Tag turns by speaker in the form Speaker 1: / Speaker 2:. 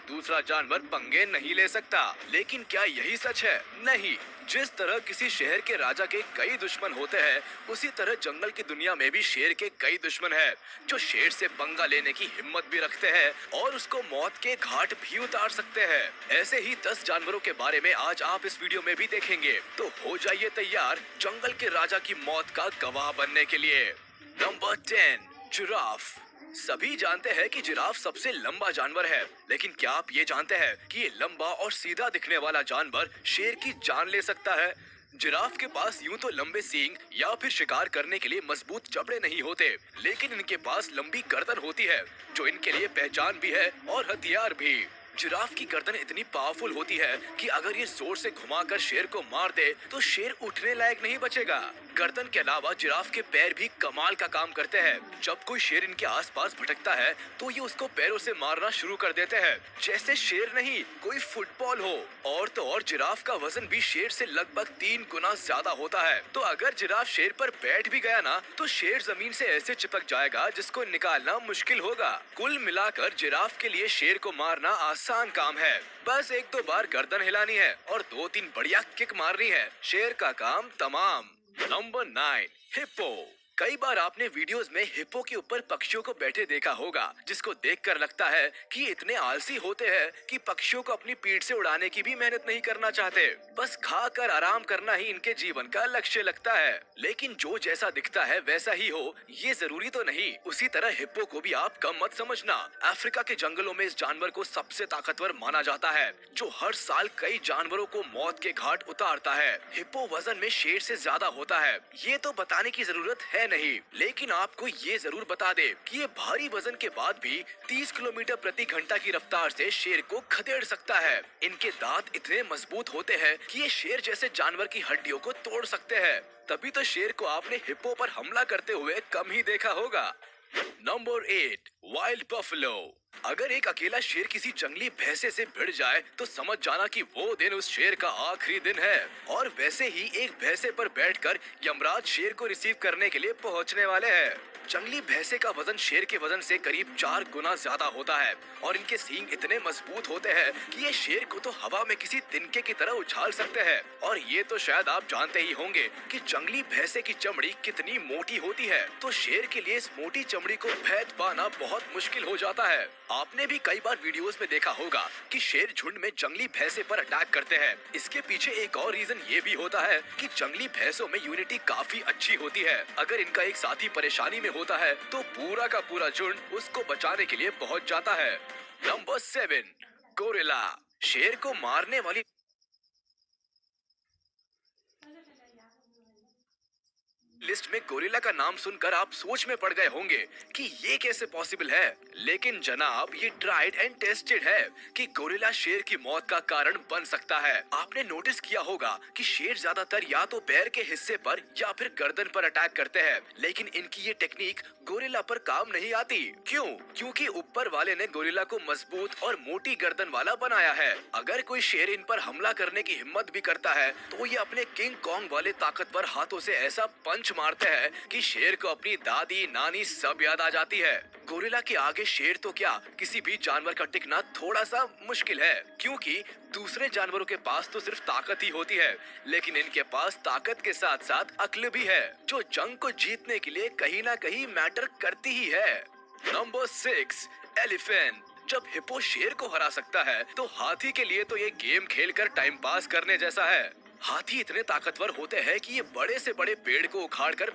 Speaker 1: कोई दूसरा जानवर पंगे नहीं ले सकता। लेकिन क्या यही सच है? नहीं। जिस तरह किसी शहर के राजा के कई दुश्मन होते हैं, उसी तरह जंगल की दुनिया में भी शेर के कई दुश्मन हैं, जो शेर से पंगा लेने की हिम्मत भी रखते हैं और उसको मौत के घाट भी उतार सकते हैं। ऐसे ही 10 जानवरों के बारे में आज आप इस वीडियो में भी देखेंगे, तो हो जाइए तैयार जंगल के राजा की मौत का गवाह बनने के लिए। Number 10, giraffe. सभी जानते हैं कि जिराफ सबसे लंबा जानवर है, लेकिन क्या आप ये जानते हैं कि ये लंबा और सीधा दिखने वाला जानवर शेर की जान ले सकता है? जिराफ के पास यूं तो लंबे सींग या फिर शिकार करने के लिए मजबूत जबड़े नहीं होते, लेकिन इनके पास लंबी गर्दन होती है, जो इनके लिए पहचान भी है और हथियार भी। जिराफ की गर्दन इतनी पावरफुल होती है कि अगर ये जोर से घुमाकर शेर को मार दे तो शेर उठने लायक नहीं बचेगा। गर्दन के अलावा जिराफ के पैर भी कमाल का काम करते हैं। जब कोई शेर इनके आसपास भटकता है तो ये उसको पैरों से मारना शुरू कर देते हैं, जैसे शेर नहीं कोई फुटबॉल हो। और तो और जिराफ का वजन भी शेर से लगभग 3 गुना ज्यादा होता है, तो अगर जिराफ शेर पर बैठ भी गया ना तो शेर जमीन से ऐसे चिपक जाएगा जिसको निकालना मुश्किल होगा। कुल मिलाकर जिराफ के लिए शेर को मारना आसान काम है। बस 1-2 बार गर्दन हिलानी है और 2-3 बढ़िया किक मारनी है, शेर का काम तमाम। Number 9, hippo. कई बार आपने वीडियोस में हिप्पो के ऊपर पक्षियों को बैठे देखा होगा, जिसको देखकर लगता है कि इतने आलसी होते हैं कि पक्षियों को अपनी पीठ से उड़ाने की भी मेहनत नहीं करना चाहते, बस खाकर आराम करना ही इनके जीवन का लक्ष्य लगता है। लेकिन जो जैसा दिखता है वैसा ही हो, ये जरूरी तो नहीं। उसी तरह हिप्पो को भी आप कम मत समझना। अफ्रीका के जंगलों में इस जानवर को सबसे ताकतवर माना जाता है, जो हर साल कई जानवरों को मौत के घाट उतारता है। हिप्पो वजन में शेर से ज्यादा होता है, ये तो बताने की जरूरत है नहीं, लेकिन आपको ये जरूर बता दे कि ये भारी वजन के बाद भी 30 किलोमीटर प्रति घंटा की रफ्तार से शेर को खदेड़ सकता है। इनके दांत इतने मजबूत होते हैं कि ये शेर जैसे जानवर की हड्डियों को तोड़ सकते हैं। तभी तो शेर को आपने हिप्पो पर हमला करते हुए कम ही देखा होगा। Number 8, wild buffalo. अगर एक अकेला शेर किसी जंगली भैंसे से भिड़ जाए तो समझ जाना कि वो दिन उस शेर का आखिरी दिन है। और वैसे ही एक भैंसे पर बैठकर यमराज शेर को रिसीव करने के लिए पहुंचने वाले हैं। जंगली भैंसे का वजन शेर के वजन से करीब 4 गुना ज्यादा होता है और इनके सींग इतने मजबूत होते हैं कि ये शेर को तो हवा में किसी तिनके की तरह उछाल सकते हैं। और ये तो शायद आप जानते ही होंगे कि जंगली भैंसे की चमड़ी कितनी मोटी होती है, तो शेर के लिए इस मोटी चमड़ी को भेद पाना बहुत मुश्किल हो जाता है। आपने भी कई बार वीडियोस में देखा होगा कि शेर झुंड में जंगली भैंसे पर अटैक करते हैं। इसके पीछे एक और रीजन ये भी होता है कि जंगली भैंसों में यूनिटी काफी अच्छी होती है। अगर इनका एक साथी परेशानी में होता है तो पूरा का पूरा झुंड उसको बचाने के लिए पहुंच जाता है। Number 7, gorilla. शेर को मारने वाली लिस्ट में गोरिल्ला का नाम सुनकर आप सोच में पड़ गए होंगे कि ये कैसे पॉसिबल है, लेकिन जनाब ये ट्राइड एंड टेस्टेड है कि गोरिल्ला शेर की मौत का कारण बन सकता है। आपने नोटिस किया होगा कि शेर ज्यादातर या तो पैर के हिस्से पर या फिर गर्दन पर अटैक करते हैं, लेकिन इनकी ये टेक्निक गोरिल्ला पर काम नहीं आती। क्यों? क्योंकि ऊपर वाले ने गोरिल्ला को मजबूत और मोटी गर्दन वाला बनाया है। अगर कोई शेर इन पर हमला करने की हिम्मत भी करता है तो ये अपने किंग कॉन्ग वाले ताकतवर हाथों से ऐसा पंच मारते हैं कि शेर को अपनी दादी नानी सब याद आ जाती है। गोरिल्ला के आगे शेर तो क्या, किसी भी जानवर का टिकना थोड़ा सा मुश्किल है, क्योंकि दूसरे जानवरों के पास तो सिर्फ ताकत ही होती है, लेकिन इनके पास ताकत के साथ साथ अक्ल भी है, जो जंग को जीतने के लिए कहीं ना कहीं मैटर करती ही है। Number 6, elephant. जब हिप्पो शेर को हरा सकता है तो हाथी के लिए तो ये गेम खेलकर टाइम पास करने जैसा है। हाथी इतने ताकतवर होते हैं कि ये बड़े से बड़े पेड़ को उखाड़कर